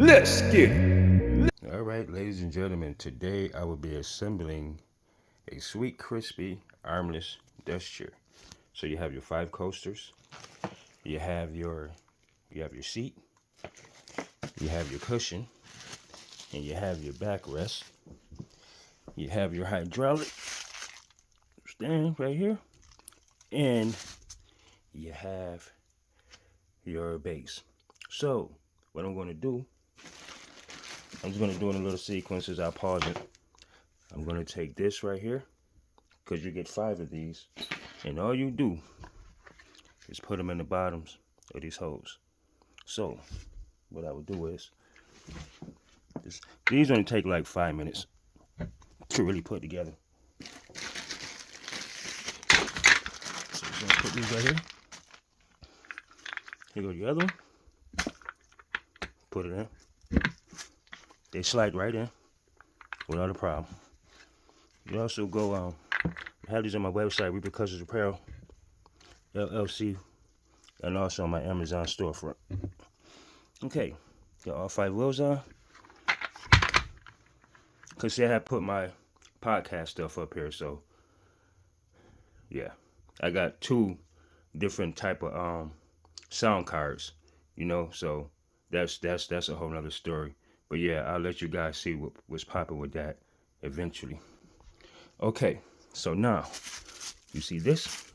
Let's get it. All right, ladies and gentlemen, today I will be assembling a Sweetcrispy Armless Desk Chair. So you have your 5 coasters, you have your seat, you have your cushion, and you have your backrest. You have your hydraulic stand right here, and you have your base. So what I'm going to do, I'm just going to do in a little sequence as I pause it. I'm going to take this right here, because you get 5 of these, and all you do is put them in the bottoms of these holes. So what I would do is, these only take like 5 minutes to really put together. So I'm going to put these right here. Here go the other one. Put it in. They slide right in without a problem. You also go, I have these on my website, Repercussions Apparel, LLC, and also on my Amazon storefront. Okay, got all 5 wheels on. Cause see, I have put my podcast stuff up here, so yeah, I got 2 different type of sound cards, you know. So that's a whole nother story. But yeah, I'll let you guys see what's popping with that eventually. Okay, so now you see this.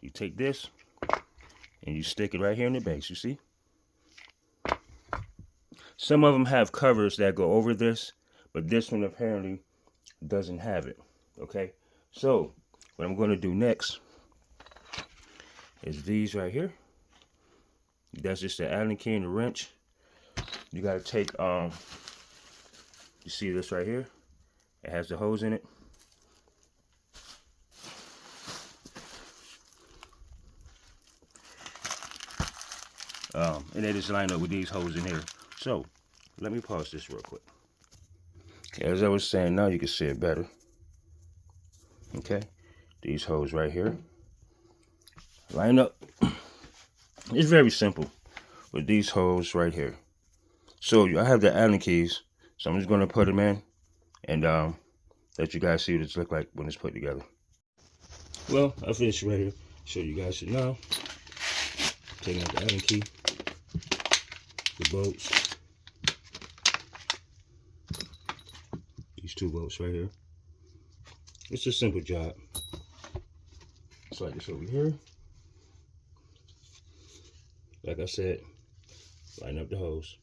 You take this and you stick it right here in the base. You see? Some of them have covers that go over this, but this one apparently doesn't have it. Okay, so what I'm going to do next is these right here. That's just the Allen key and the wrench. You got to take, you see this right here? It has the hose in it. And they just line up with these holes in here. So let me pause this real quick. Okay, as I was saying, now you can see it better. Okay, these holes right here line up. It's very simple with these holes right here. So I have the Allen keys, so I'm just going to put them in and let you guys see what it's look like when it's put together. Well, I finished right here. Show you guys it now. Taking out the Allen key, the bolts, these 2 bolts right here. It's a simple job. Slide this over here. Like I said, line up the hose.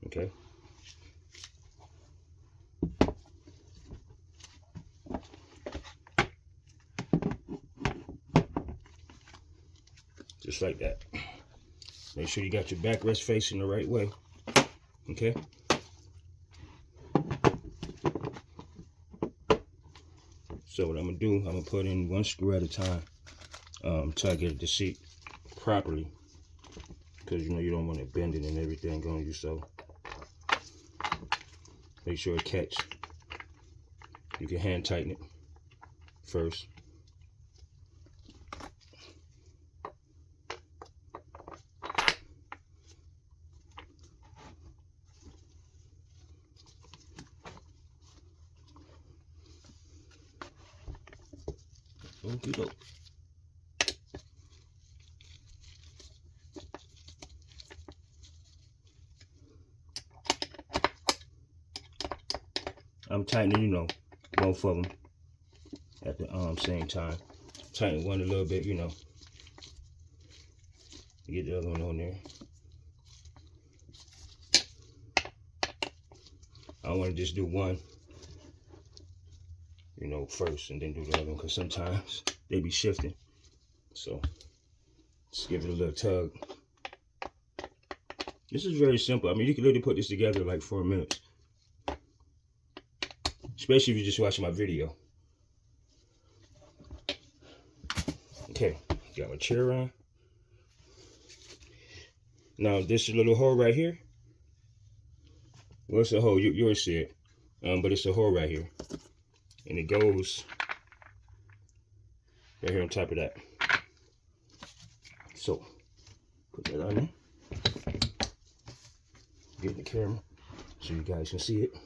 Okay. Just like that. Make sure you got your backrest facing the right way. Okay. So what I'm gonna do, I'm gonna put in 1 screw at a time till I get it to seat properly, because you know you don't want to bend it and everything on you. So make sure it catch. You can hand tighten it first. Okey-doke. I'm tightening, you know, both of them at the same time. Tighten one a little bit, you know. Get the other one on there. I want to just do one, you know, first, and then do the other one, because sometimes they be shifting. So just give it a little tug. This is very simple. I mean, you can literally put this together in like 4 minutes, especially if you're just watching my video. Okay, got my chair on. Now this little hole right here. Well, it's a hole. You'll see it, but it's a hole right here, and it goes right here on top of that. So, put that on there. Get in the camera so you guys can see it.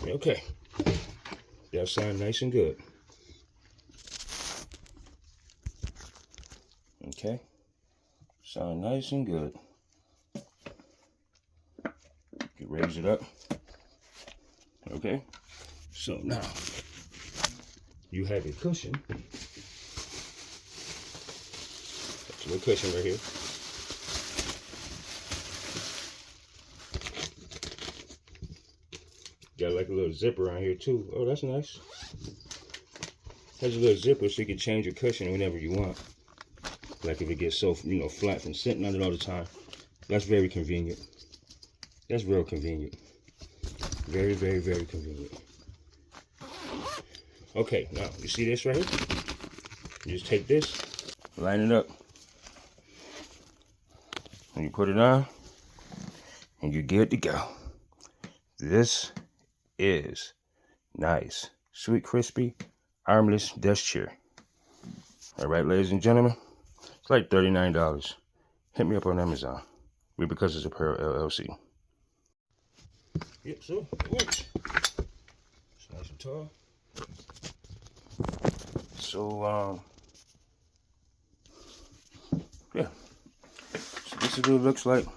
Okay, that sounds nice and good. Okay, sound nice and good. You raise it up. Okay, so now you have a cushion. That's a little cushion right here. Got like a little zipper around here too. Oh, that's nice. Has a little zipper so you can change your cushion whenever you want. Like if it gets so, flat from sitting on it all the time. That's very convenient. That's real convenient. Very, very, very convenient. Okay, now you see this right here? You just take this, line it up, and you put it on, and you're good to go. This is nice, Sweetcrispy Armless Desk Chair. All right, ladies and gentlemen, it's like $39. Hit me up on Amazon. Because it's a Pearl LLC. Yep, so it works. It's nice and tall. So yeah. So this is what it looks like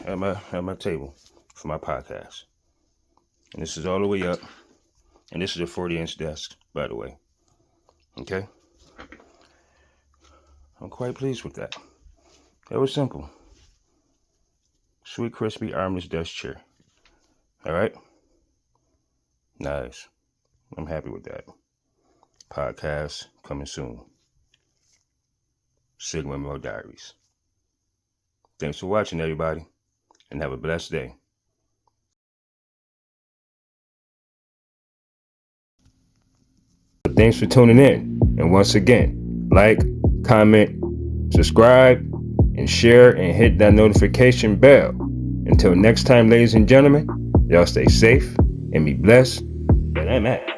at my table for my podcast. And this is all the way up. And this is a 40-inch desk, by the way. Okay? I'm quite pleased with that. That was simple. Sweetcrispy Armless Desk Chair. Alright? Nice. I'm happy with that. Podcast coming soon. Sigma Mo Diaries. Thanks for watching, everybody. And have a blessed day. Thanks for tuning in. And once again, like, comment, subscribe, and share, and hit that notification bell. Until next time, ladies and gentlemen, y'all stay safe and be blessed. And I'm out.